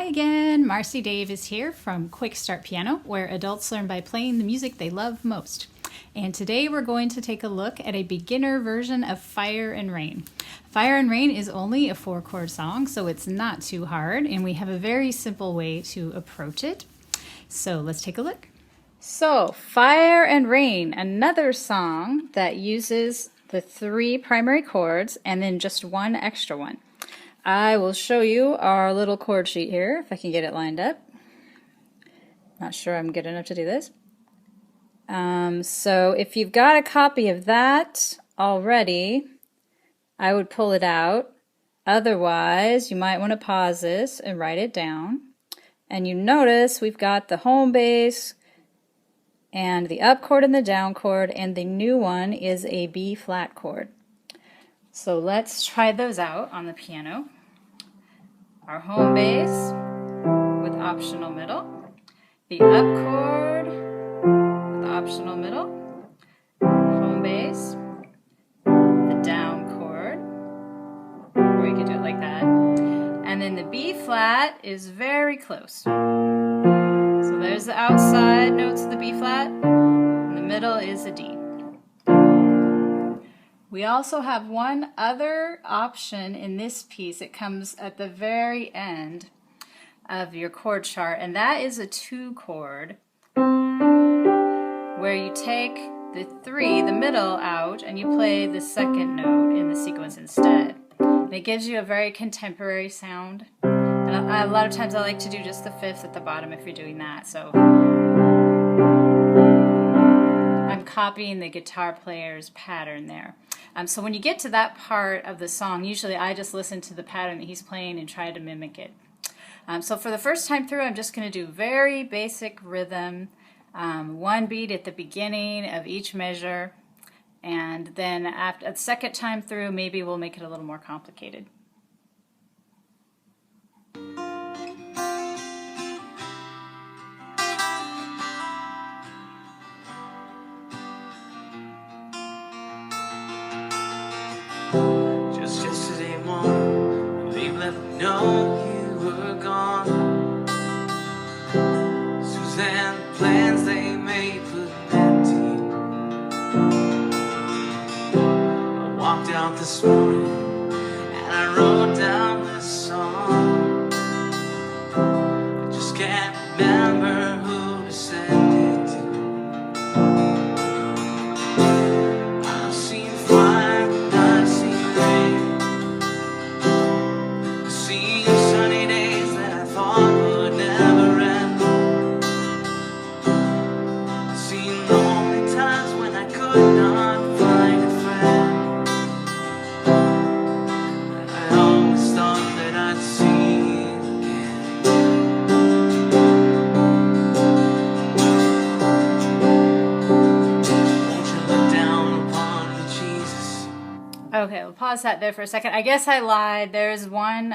Hi again, Marcy Davis here from Quick Start Piano, where adults learn by playing the music they love most. And today we're going to take a look at a beginner version of Fire and Rain. Fire and Rain is only a 4-chord song, so it's not too hard, and we have a very simple way to approach it. So let's take a look. So, Fire and Rain, another song that uses the 3 primary chords and then just one extra one. I will show you our little chord sheet here, if I can get it lined up. Not sure I'm good enough to do this. So if you've got a copy of that already, I would pull it out. Otherwise, you might want to pause this and write it down. And you notice we've got the home bass and the up chord and the down chord, and the new one is a B flat chord. So let's try those out on the piano. Our home bass with optional middle, the up chord with optional middle, home bass, the down chord, or you could do it like that, and then the B flat is very close. So there's the outside notes of the B flat, and the middle is a D. We also have one other option in this piece. It comes at the very end of your chord chart, and that is a 2 chord where you take the 3, the middle, out, and you play the second note in the sequence instead. And it gives you a very contemporary sound. And a lot of times I like to do just the 5th at the bottom if you're doing that. So I'm copying the guitar player's pattern there. So when you get to that part of the song, usually I just listen to the pattern that he's playing and try to mimic it. So for the first time through, I'm just going to do very basic rhythm, 1 beat at the beginning of each measure, and then after the second time through, maybe we'll make it a little more complicated. Just yesterday morning, they let me know you were gone. Suzanne, the plans they made put empty. I walked out this morning and I wrote down this song. I just can't remember who to send it to. I've seen fire, but I've seen rain. I've seen sunny days that I thought would never end. I've seen lonely times when I could not find a friend. And I always thought that I'd see you again. Won't you look down upon me, Jesus? Okay, we'll pause that there for a second. I guess I lied. There's one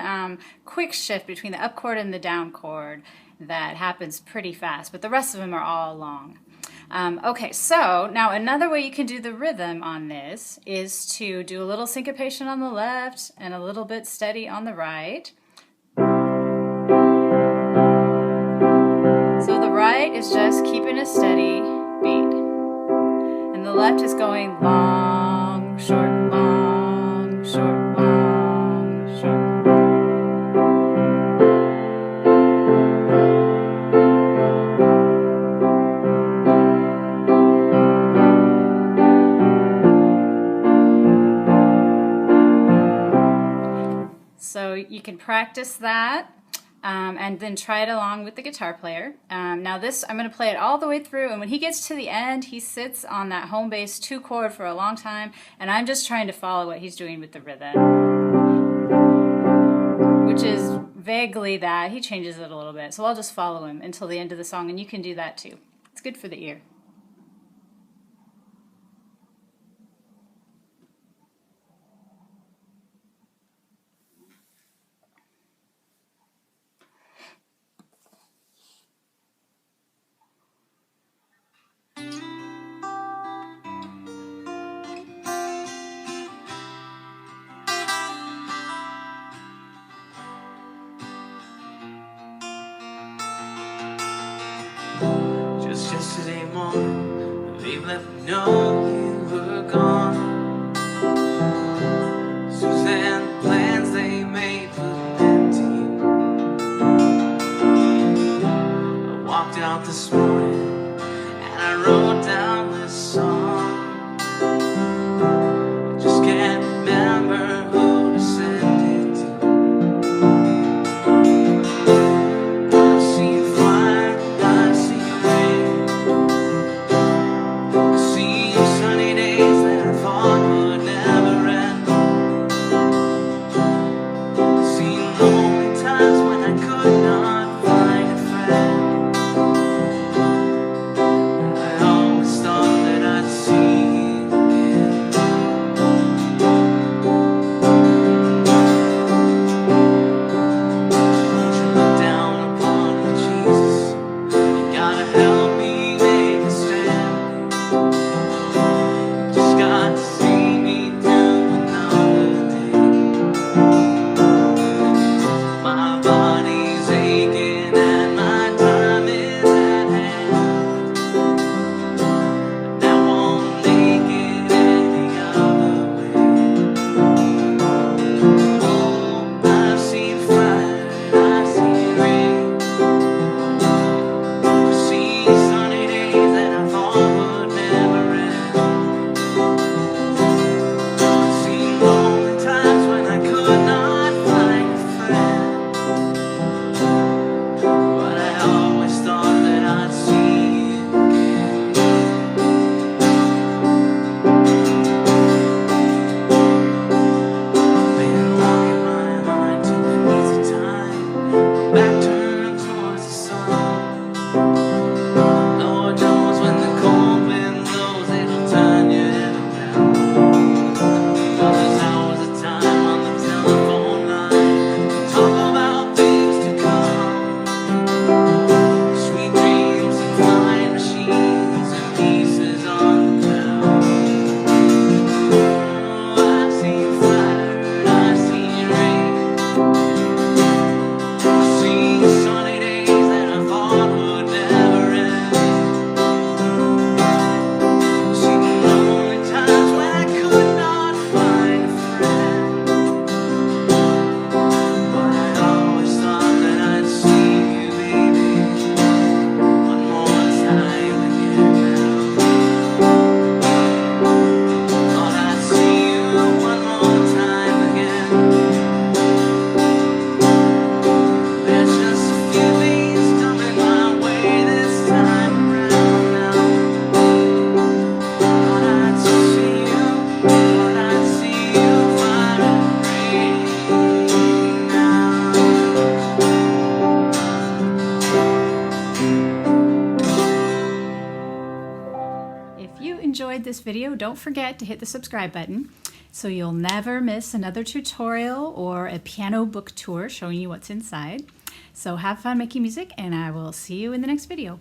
quick shift between the up chord and the down chord that happens pretty fast, but the rest of them are all long. Okay, so now another way you can do the rhythm on this is to do a little syncopation on the left and a little bit steady on the right. So the right is just keeping a steady beat, and the left is going long, short, long, short, long, short. So you can practice that and then try it along with the guitar player. Now this, I'm going to play it all the way through, and when he gets to the end, he sits on that home bass 2 chord for a long time, and I'm just trying to follow what he's doing with the rhythm, which is vaguely that. He changes it a little bit, so I'll just follow him until the end of the song, and you can do that too. It's good for the ear. morning, they let me know you were gone. Suzanne, the plans they made put an end to you. I walked out this morning and I wrote down this song. I just can't remember who to send it to. I've seen fire, I've seen rain, I've seen sunny days that I thought would never end. I've seen lonely times when I could not find a friend. I always thought that I'd see you again. Won't you look down upon me, Jesus? You gotta help me make a stand. Just got to see me through another day. My body's aching and my time is at hand. I won't make it any other way. Oh, I've seen fire, I've seen rain, I've seen sunny days that I thought would never end. I've seen lonely times when I could not find a friend. But I always thought that I'd see you again. Been walking my mind to the needs of time, back turned towards the sun. Lord knows when the cold wind blows, it'll turn your head around. There's hours of time on the telephone line, talk about things to come. Sweet dreams and flying machines and pieces on the ground. Oh, I've seen fire, I've seen rain, I've seen sunny days that I thought would never end. I've seen lonely times when I could not find a friend. But I always thought that I'd see you, baby, one more time again now. Thought I'd see you one more time again. There's just a few things coming my way this time around now. Thought I'd see you, thought I'd see you fire and rain now. If you enjoyed this video, don't forget to hit the subscribe button so you'll never miss another tutorial or a piano book tour showing you what's inside. So have fun making music, and I will see you in the next video.